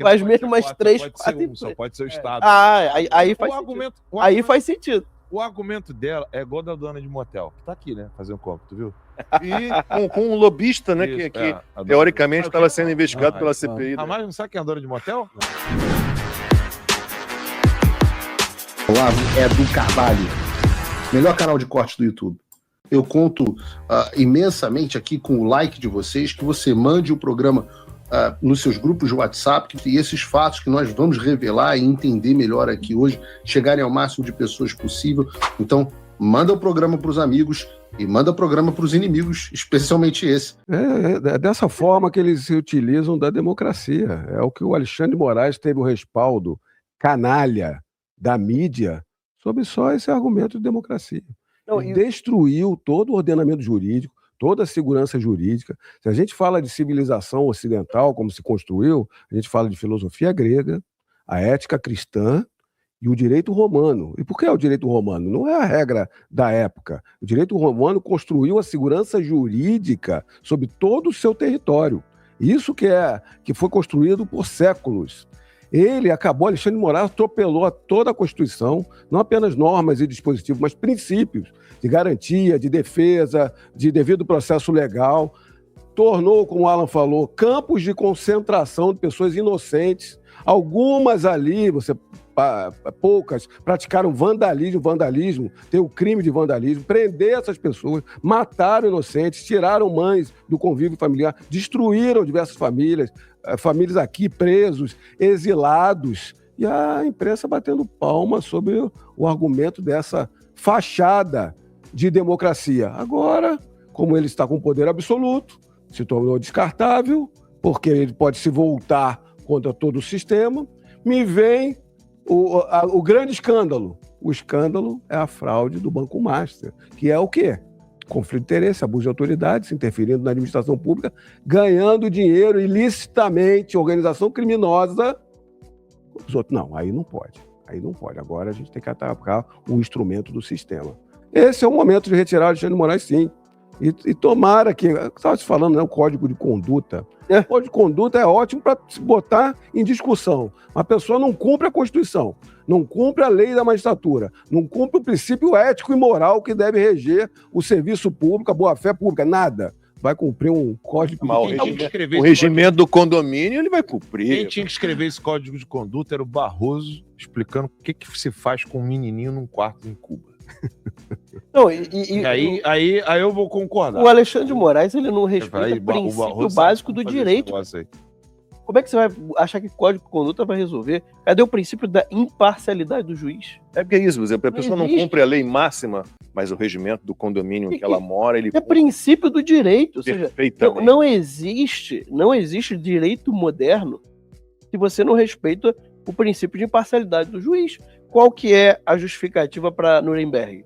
com as mesmas 3, 4 empresas. Só pode ser o Estado. Aí faz sentido. O argumento dela é igual da dona de motel. Tá aqui, né? Fazer um copo, tu viu? E com um lobista, né? Isso, que teoricamente estava sendo investigado pela CPI. Mas não sabe quem é a dona de motel? Olá, é do Carvalho, melhor canal de cortes do YouTube. Eu conto imensamente aqui com o like de vocês, que você mande o programa nos seus grupos de WhatsApp, e esses fatos que nós vamos revelar e entender melhor aqui hoje, chegarem ao máximo de pessoas possível. Então, manda o programa para os amigos e manda o programa para os inimigos, especialmente esse. É dessa forma que eles se utilizam da democracia. É o que o Alexandre de Moraes teve o respaldo canalha da mídia sobre só esse argumento de democracia. Destruiu todo o ordenamento jurídico, toda a segurança jurídica. Se a gente fala de civilização ocidental, como se construiu, a gente fala de filosofia grega, a ética cristã e o direito romano. E por que é o direito romano? Não é a regra da época. O direito romano construiu a segurança jurídica sobre todo o seu território. Isso que foi construído por séculos. Alexandre de Moraes atropelou toda a Constituição, não apenas normas e dispositivos, mas princípios de garantia, de defesa, de devido processo legal. Tornou, como o Alan falou, campos de concentração de pessoas inocentes. Algumas ali, poucas, praticaram vandalismo, tem o crime de vandalismo, prender essas pessoas, mataram inocentes, tiraram mães do convívio familiar, destruíram diversas famílias aqui presos, exilados, e a imprensa batendo palma sobre o argumento dessa fachada de democracia. Agora, como ele está com poder absoluto, se tornou descartável, porque ele pode se voltar contra todo o sistema, me vem o grande escândalo. O escândalo é a fraude do Banco Master, que é o quê? Conflito de interesse, abuso de autoridade, se interferindo na administração pública, ganhando dinheiro ilicitamente, organização criminosa. Os outros, não, aí não pode. Agora a gente tem que atacar o instrumento do sistema. Esse é o momento de retirar o Alexandre de Moraes, sim. E tomara que... Estava se falando, né, o Código de Conduta. O Código de Conduta é ótimo para se botar em discussão. A pessoa não cumpre a Constituição, não cumpre a lei da magistratura, não cumpre o princípio ético e moral que deve reger o serviço público, a boa-fé pública, nada. Vai cumprir um código... O regimento do condomínio ele vai cumprir. Quem tinha que escrever esse código de conduta era o Barroso, explicando o que se faz com um menininho num quarto em Cuba. Não, aí eu vou concordar. O Alexandre de Moraes ele não respeita o princípio básico do direito. Como é que você vai achar que o Código de Conduta vai resolver? Cadê o princípio da imparcialidade do juiz? É porque é isso, a pessoa não cumpre a lei máxima, mas o regimento do condomínio em que ela mora, ele... É princípio do direito, ou seja, não existe direito moderno se você não respeita o princípio de imparcialidade do juiz. Qual que é a justificativa para Nuremberg?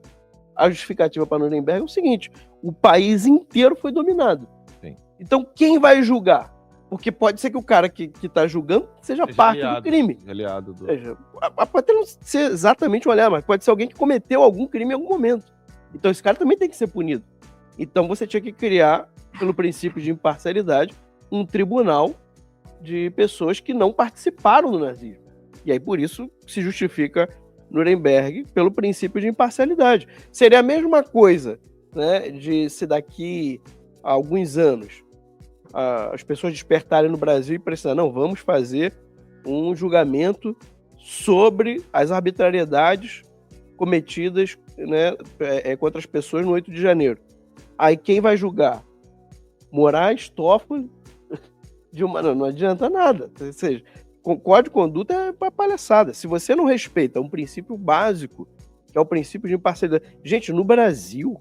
A justificativa para Nuremberg é o seguinte: o país inteiro foi dominado. Sim. Então quem vai julgar? Porque pode ser que o cara que está julgando seja parte do crime. Aliado do... Ou seja, pode até não ser exatamente um aliado, mas pode ser alguém que cometeu algum crime em algum momento. Então esse cara também tem que ser punido. Então você tinha que criar, pelo princípio de imparcialidade, um tribunal de pessoas que não participaram do nazismo. E aí por isso se justifica Nuremberg pelo princípio de imparcialidade. Seria a mesma coisa, né, de se daqui a alguns anos as pessoas despertarem no Brasil e precisar, não, vamos fazer um julgamento sobre as arbitrariedades cometidas, né, contra as pessoas no 8 de janeiro. Aí quem vai julgar? Moraes, Toffoli, não adianta nada. Ou seja, o Código de Conduta é uma palhaçada. Se você não respeita um princípio básico, que é o princípio de imparcialidade. Gente, no Brasil,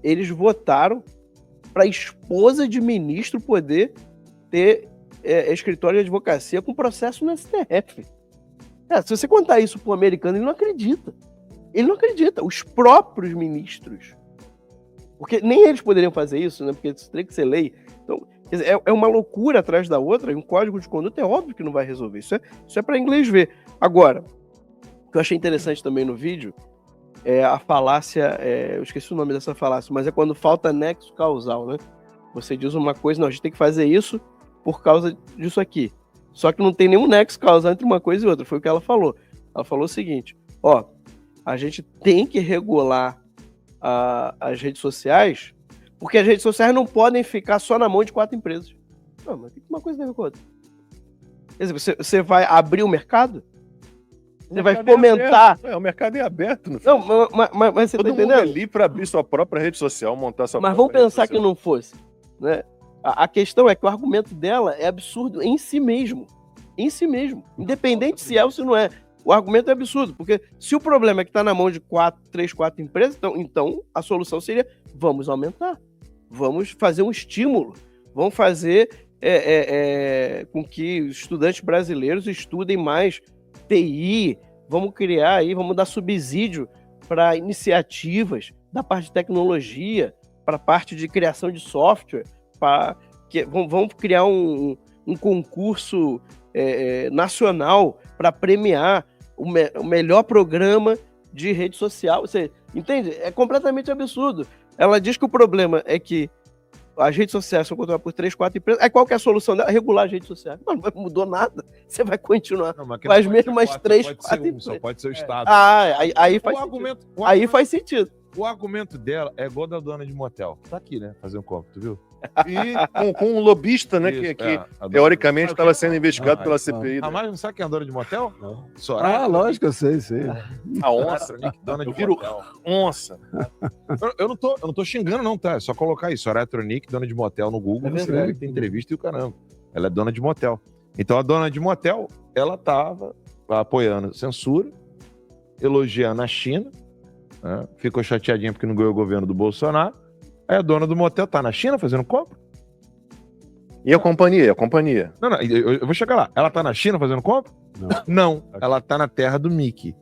eles votaram para a esposa de ministro poder ter escritório de advocacia com processo no STF. Se você contar isso para um americano, ele não acredita. Ele não acredita. Os próprios ministros. Porque nem eles poderiam fazer isso, né? Porque isso teria que ser lei. Então, é uma loucura atrás da outra, e um código de conduta é óbvio que não vai resolver. Isso é para inglês ver. Agora, o que eu achei interessante também no vídeo é a falácia, eu esqueci o nome dessa falácia, mas é quando falta nexo causal, né? Você diz uma coisa, não, a gente tem que fazer isso por causa disso aqui. Só que não tem nenhum nexo causal entre uma coisa e outra. Foi o que ela falou. Ela falou o seguinte, ó, a gente tem que regular as redes sociais, porque as redes sociais não podem ficar só na mão de 4 empresas. Não, mas o que uma coisa tem a ver com a outra? Quer dizer, você vai abrir o mercado? Você vai fomentar... O mercado é aberto. Não, mas você Todo tá mundo entendendo? é livre para abrir sua própria rede social, montar sua Mas própria vamos rede pensar que social. não fosse, né? A questão é que o argumento dela é absurdo em si mesmo. Em si mesmo. Independente se é ou se não é. O argumento é absurdo, porque se o problema é que está na mão de 3, 4 empresas, então a solução seria: vamos aumentar. Vamos fazer um estímulo. Vamos fazer com que os estudantes brasileiros estudem mais TI. Vamos criar aí, vamos dar subsídio para iniciativas da parte de tecnologia, para a parte de criação de software, vamos criar um concurso nacional para premiar o melhor programa de rede social. Você entende? É completamente absurdo. Ela diz que o problema é que as redes sociais são controladas por 3, 4 empresas. Aí qual que é a solução dela? Regular as redes sociais. Não mudou nada. Você vai continuar. Não, mas Faz mesmo mais 3, 4 empresas. Só pode ser o Estado. Aí faz sentido. Aí faz sentido. O argumento dela é igual da dona de motel. Tá aqui, né? Fazer um copo, tu viu? E com um lobista, né? Isso, que a teoricamente dona- estava sendo investigado Ah, pela então. CPI. A Né? Mari não sabe quem é a dona de motel? Não. Soraya. Lógico, eu sei. A onça. Dona de Eu viro motel. onça. Eu não tô xingando, não, tá? É só colocar isso. Soraya Tronic, dona de motel no Google, você verdade. vê que tem entrevista e o caramba. Ela é dona de motel. Então a dona de motel, ela tava apoiando censura, elogiando a China, né? Ficou chateadinha porque não ganhou o governo do Bolsonaro. Aí a dona do motel tá na China fazendo compra? E a companhia? Não, eu vou chegar lá. Ela tá na China fazendo compra? Não. Ela tá na terra do Mickey.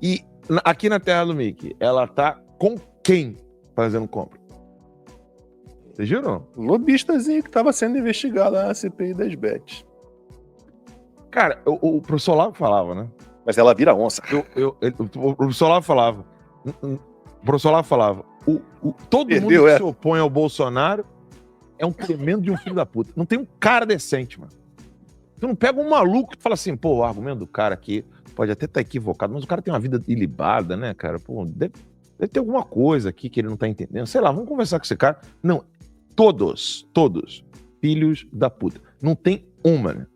E aqui na terra do Mickey, ela tá com quem fazendo compra? Vocês viram? Lobistazinho que estava sendo investigado na CPI das bets. Cara, o professor Olavo falava, né? Mas ela vira onça. O professor Olavo falava. O professor Olavo falava. Todo Perdeu, mundo que se opõe ao Bolsonaro é um tremendo de um filho da puta. Não tem um cara decente, mano. Tu não pega um maluco que fala assim, pô, o argumento do cara aqui pode até estar equivocado, mas o cara tem uma vida ilibada, né, cara? Pô, deve ter alguma coisa aqui que ele não tá entendendo. Sei lá, vamos conversar com esse cara. Não, todos, filhos da puta. Não tem uma, né?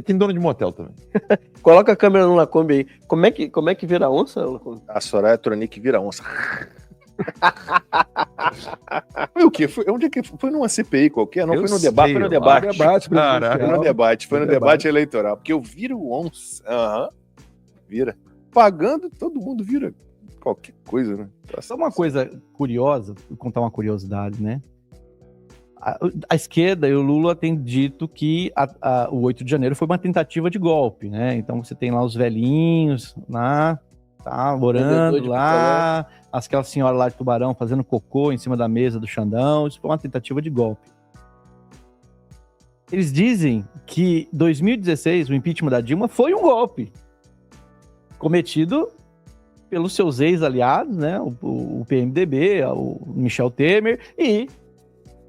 Tem dono de motel também. Coloca a câmera no Lacombe aí. Como é que vira onça, Lacombe? A Soraya Tronic vira onça. Foi o quê? Onde é que foi? Foi numa CPI qualquer? Não, Eu foi no debate. sei, Foi no ó. debate. Debate presidencial. Foi no debate. Foi no Debate. debate eleitoral. Porque eu viro onça. Aham. Vira. Pagando, todo mundo vira qualquer coisa, né? Só uma coisa curiosa, vou contar uma curiosidade, né? A esquerda e o Lula têm dito que o 8 de janeiro foi uma tentativa de golpe, né? Então você tem lá os velhinhos lá, tá orando lá, aquela senhora lá de Tubarão fazendo cocô em cima da mesa do Xandão, isso foi uma tentativa de golpe. Eles dizem que 2016, o impeachment da Dilma, foi um golpe cometido pelos seus ex-aliados, né? O PMDB, o Michel Temer e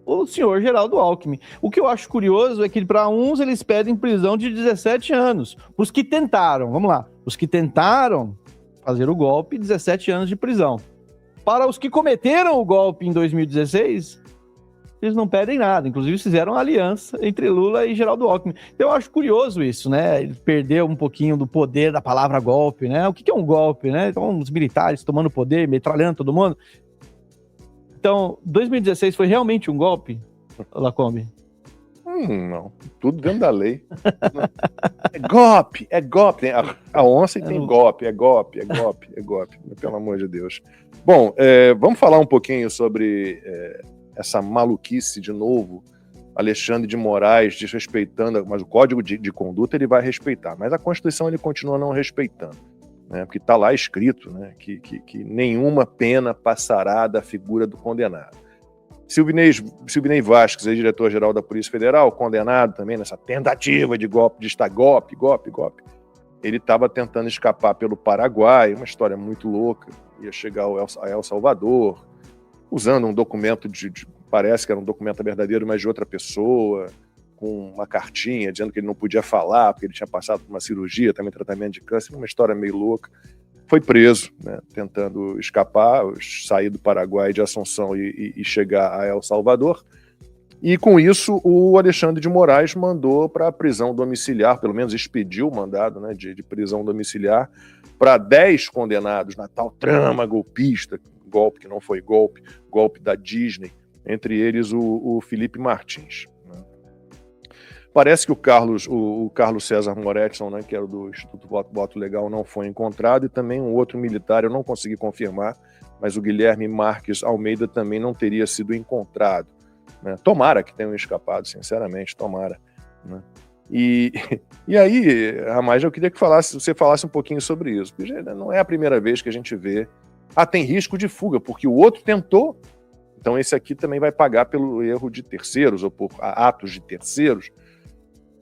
o senhor Geraldo Alckmin. O que eu acho curioso é que para uns eles pedem prisão de 17 anos. Os que tentaram, vamos lá, os que tentaram fazer o golpe, 17 anos de prisão. Para os que cometeram o golpe em 2016, eles não pedem nada. Inclusive fizeram aliança entre Lula e Geraldo Alckmin. Então eu acho curioso isso, né? Ele perdeu um pouquinho do poder da palavra golpe, né? O que é um golpe, né? Então os militares tomando poder, metralhando todo mundo. Então, 2016 foi realmente um golpe, Lacombe? Não. Tudo dentro da lei. É golpe. A onça tem golpe. Pelo amor de Deus. Bom, vamos falar um pouquinho sobre essa maluquice de novo. Alexandre de Moraes desrespeitando, mas o código de conduta ele vai respeitar, mas a Constituição ele continua não respeitando. Né, porque está lá escrito, né, que nenhuma pena passará da figura do condenado. Silvinei Vasquez, diretor-geral da Polícia Federal, condenado também nessa tentativa de golpe, de estar golpe. Ele estava tentando escapar pelo Paraguai, uma história muito louca, ia chegar a El Salvador, usando um documento parece que era um documento verdadeiro, mas de outra pessoa, com uma cartinha dizendo que ele não podia falar, porque ele tinha passado por uma cirurgia, também tratamento de câncer, uma história meio louca. Foi preso, né, tentando escapar, sair do Paraguai de Assunção e chegar a El Salvador. E com isso, o Alexandre de Moraes mandou para a prisão domiciliar, pelo menos expediu o mandado, né, de prisão domiciliar, para 10 condenados na tal trama golpista, golpe que não foi golpe da Disney, entre eles o Felipe Martins. Né. Parece que o Carlos César Moretson, né, que era do Instituto Voto Legal, não foi encontrado, e também um outro militar, eu não consegui confirmar, mas o Guilherme Marques Almeida também não teria sido encontrado. Né? Tomara que tenham escapado, sinceramente, tomara. Né? E aí, Ramais, eu queria que você falasse um pouquinho sobre isso, porque não é a primeira vez que a gente vê. Tem risco de fuga, porque o outro tentou, então esse aqui também vai pagar pelo erro de terceiros, ou por atos de terceiros.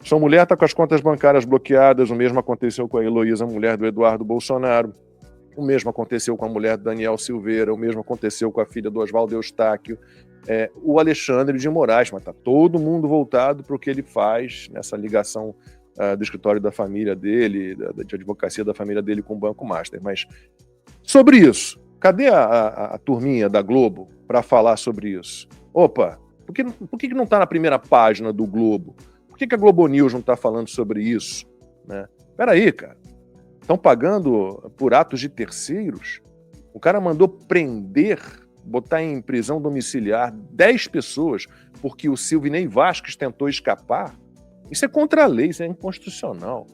Sua mulher está com as contas bancárias bloqueadas, o mesmo aconteceu com a Heloísa, mulher do Eduardo Bolsonaro, o mesmo aconteceu com a mulher do Daniel Silveira, o mesmo aconteceu com a filha do Oswaldo Eustáquio. O Alexandre de Moraes, mas está todo mundo voltado para o que ele faz nessa ligação do escritório da família dele, de advocacia da família dele com o Banco Master. Mas sobre isso, cadê a turminha da Globo para falar sobre isso? Opa, por que não está na primeira página do Globo? Por que a Globo News não está falando sobre isso? Né? Peraí, cara. Estão pagando por atos de terceiros? O cara mandou prender, botar em prisão domiciliar 10 pessoas porque o Silvinei Vasquez tentou escapar. Isso é contra a lei, isso é inconstitucional.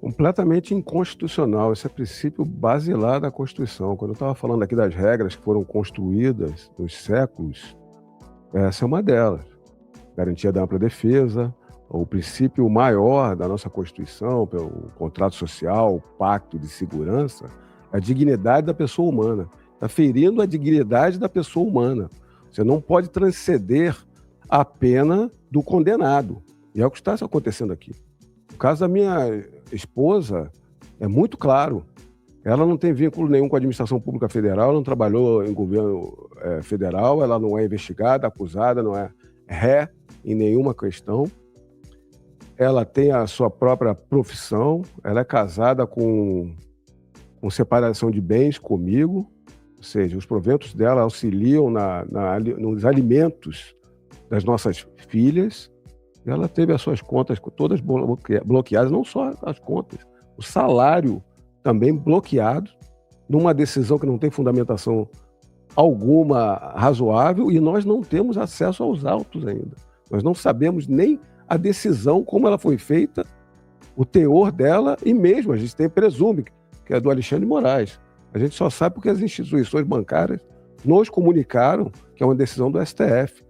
Completamente inconstitucional. Esse é o princípio basilar da Constituição. Quando eu estava falando aqui das regras que foram construídas nos séculos, essa é uma delas. Garantia da ampla defesa, o princípio maior da nossa Constituição, pelo contrato social, o pacto de segurança, é a dignidade da pessoa humana. Está ferindo a dignidade da pessoa humana. Você não pode transcender a pena do condenado. E é o que está acontecendo aqui. No caso da minha esposa, é muito claro. Ela não tem vínculo nenhum com a administração pública federal, ela não trabalhou em governo federal, ela não é investigada, acusada, não é ré em nenhuma questão. Ela tem a sua própria profissão, ela é casada com separação de bens comigo, ou seja, os proventos dela auxiliam nos alimentos das nossas filhas. Ela teve as suas contas todas bloqueadas, não só as contas, o salário também bloqueado, numa decisão que não tem fundamentação alguma razoável, e nós não temos acesso aos autos ainda. Nós não sabemos nem a decisão, como ela foi feita, o teor dela, e mesmo a gente presume que é do Alexandre de Moraes. A gente só sabe porque as instituições bancárias nos comunicaram que é uma decisão do STF,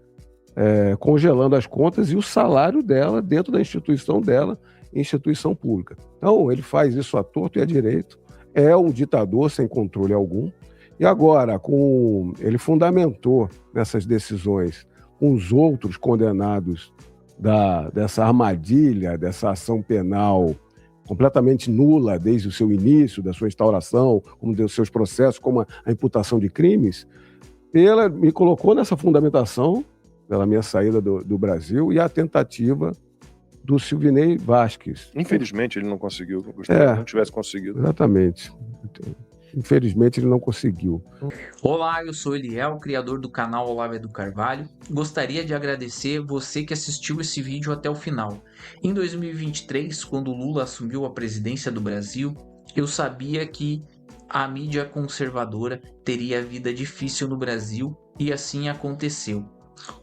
congelando as contas e o salário dela dentro da instituição dela, instituição pública. Então, ele faz isso à torto e à direito, é um ditador sem controle algum, e agora, ele fundamentou nessas decisões com os outros condenados dessa armadilha, dessa ação penal completamente nula desde o seu início, da sua instauração, como dos seus processos, como a imputação de crimes, me colocou nessa fundamentação pela minha saída do Brasil e a tentativa do Silvinei Vasquez. Infelizmente ele não conseguiu, gostaria que não tivesse conseguido. Exatamente. Infelizmente ele não conseguiu. Olá, eu sou Eliel, criador do canal Olavo do Carvalho. Gostaria de agradecer você que assistiu esse vídeo até o final. Em 2023, quando Lula assumiu a presidência do Brasil, eu sabia que a mídia conservadora teria vida difícil no Brasil, e assim aconteceu.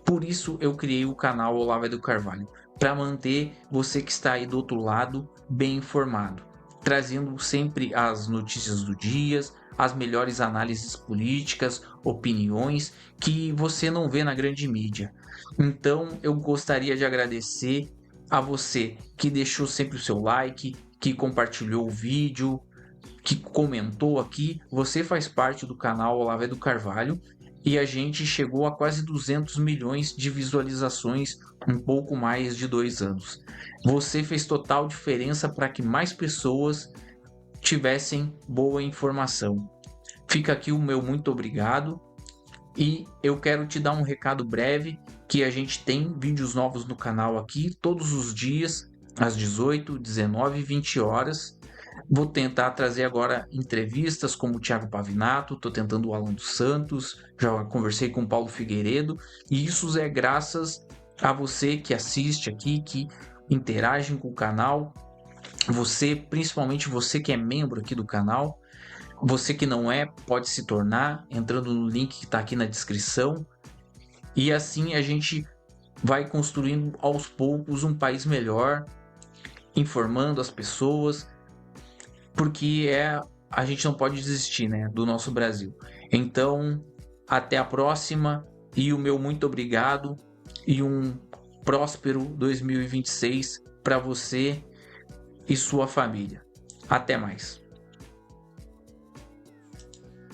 Por isso eu criei o canal Olavo do Carvalho, para manter você que está aí do outro lado bem informado, trazendo sempre as notícias do dia, as melhores análises políticas, opiniões que você não vê na grande mídia. Então eu gostaria de agradecer a você que deixou sempre o seu like, que compartilhou o vídeo, que comentou aqui. Você faz parte do canal Olavo do Carvalho e a gente chegou a quase 200 milhões de visualizações em pouco mais de 2 anos. Você fez total diferença para que mais pessoas tivessem boa informação. Fica aqui o meu muito obrigado, e eu quero te dar um recado breve, que que a gente tem vídeos novos no canal aqui todos os dias, às 18, 19 e 20 horas. Vou tentar trazer agora entrevistas como o Thiago Pavinato, estou tentando o Alan dos Santos, já conversei com o Paulo Figueiredo, e isso é graças a você que assiste aqui, que interage com o canal, você, principalmente você que é membro aqui do canal. Você que não é, pode se tornar entrando no link que está aqui na descrição. E assim a gente vai construindo aos poucos um país melhor, informando as pessoas, porque a gente não pode desistir, né, do nosso Brasil. Então, até a próxima, e o meu muito obrigado e um próspero 2026 para você e sua família. Até mais.